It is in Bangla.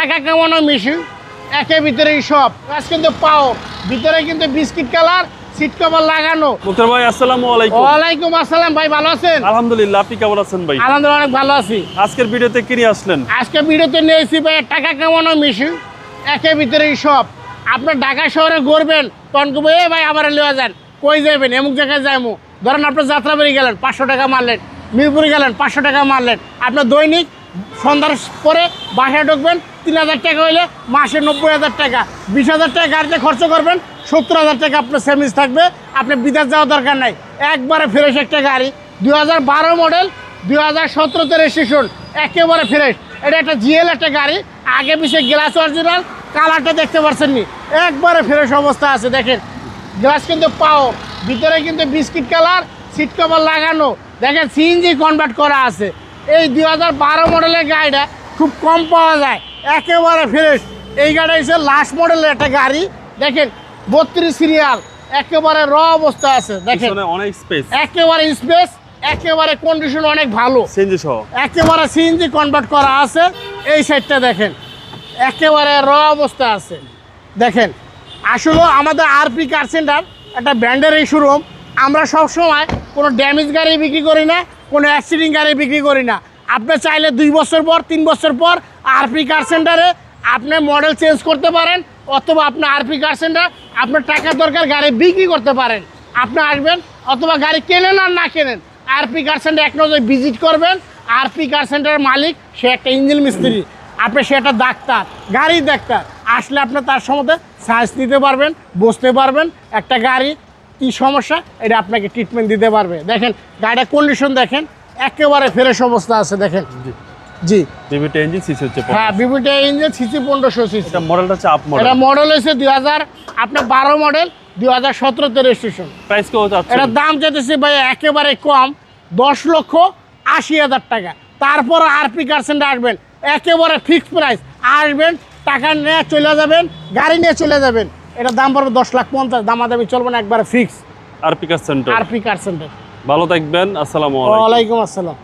টাকা কামানো মেশিন, একের ভিতরেই সব কাজ কিন্তু পাও। ভিতরে কিন্তু বিস্কিট কালার, সিট কভার লাগানো। মুক্তার ভাই আসসালামু আলাইকুম। ওয়ালাইকুম আসসালাম ভাই, ভালো আছেন? আলহামদুলিল্লাহ, আপনি কেমন আছেন ভাই? আলহামদুলিল্লাহ অনেক ভালো আছি। আজকের ভিডিওতে কি নিয়ে আসলেন? আজকে ভিডিওতে নিয়েছি ভাই টাকা কামানো মেশিন, একের ভিতরেই সব। আপনার ঢাকা শহরে ঘুরবেন, তখন কবে এ ভাই আবার লিওয়া যান, কই যাবেন, এমুক জায়গায় যাইমু। ধরেন আপনার যাত্রাবাড়ি গেলেন, 500 টাকা মারলেন। মিরপুরে গেলেন, 500 টাকা মারলেন। আপনার দৈনিক সন্ধ্যার পরে বাসায় ঢুকবেন, 3000 টাকা হইলে মাসে 90,000 টাকা। 20,000 টাকা গাড়িতে খরচ করবেন, 70,000 টাকা আপনার সেভিংস থাকবে। আপনি বিদেশ যাওয়ার দরকার নাই, একবারে ফ্রেশ একটা গাড়ি। 2012 মডেল, 2017-তে রেজিস্ট্রেশন, একেবারে ফ্রেশ। এটা একটা জিএল একটা গাড়ি, আগে পিছিয়ে গ্লাস অরিজিনাল, কালারটা দেখতে পাচ্ছেন নি, একবারে ফ্রেশ অবস্থা আছে। দেখেন গ্লাস কিন্তু পাও, ভিতরে কিন্তু বিস্কিট কালার, সিট কভার লাগানো। দেখেন সিএনজি কনভার্ট করা আছে। এই 2012 মডেলের গাড়িটা খুব কম পাওয়া যায়, একেবারে ফ্রেশ। এই গাড়িটা হচ্ছে লাস্ট মডেলের একটা গাড়ি। দেখেন 32 সিরিয়াল, একেবারে র অবস্থা আছে। দেখেন অনেক স্পেস, একেবারে স্পেস, একেবারে কন্ডিশন অনেক ভালো, সিএনজি সহ একেবারে সিএনজি কনভার্ট করা আছে। এই সাইডটা দেখেন একেবারে র অবস্থা আছে। দেখেন আসলে আমাদের আরপি কার সেন্টার একটা ব্র্যান্ডের এই শোরুম। আমরা সবসময় কোনো ড্যামেজ গাড়ি বিক্রি করি না, কোনো অ্যাক্সিডেন্ট গাড়ি বিক্রি করি না। আপনি চাইলে 2 বছর পর 3 বছর পর আরপি কার সেন্টারে আপনি মডেল চেঞ্জ করতে পারেন, অথবা আপনার আরপি কার সেন্টার আপনার টাকার দরকার গাড়ি বিক্রি করতে পারেন। আপনি আসবেন, অথবা গাড়ি কেনেন আর না কেনেন, আরপি কার সেন্টার এক নজর ভিজিট করবেন। আরপি কার সেন্টারের মালিক সে একটা ইঞ্জিন মিস্ত্রি, আপনি সে একটা ডাক্তার, গাড়ির ডাক্তার। আসলে আপনি তার সম্বন্ধে সার্চ নিতে পারবেন, বুঝতে পারবেন একটা গাড়ি কী সমস্যা, এটা আপনাকে ট্রিটমেন্ট দিতে পারবে। দেখেন গাড়িটার কন্ডিশন দেখেন, একেবারে ফ্রেশ অবস্থা আছে। দেখেন জি বিবিটি ইঞ্জিন সিসি হচ্ছে হ্যাঁ, বিবিটি ইঞ্জিন সিসি 1500 সিসি। এটা মডেলটা হচ্ছে আপ মডেল। এটা মডেল হয়েছে 2012 মডেল, 2017-তে রেজিস্ট্রেশন। প্রাইস কত আছে? এটার দাম চাইতেছি ভাই একেবারে কম, 10,80,000 টাকা। তারপর আরপি কার সেন্টার আসবেন, একেবারে ফিক্সড প্রাইস। আসবেন, টাকা নিয়ে চলে যাবেন, গাড়ি নিয়ে চলে যাবেন। এটার দাম পড়বে 10,50,000, দামাদামি চলবে না, একবারে ফিক্স। আরপি কার সেন্টার। আরপি কার সেন্টার। ভালো থাকবেন, আসসালামু আলাইকুম। ওয়ালাইকুম আসসালাম।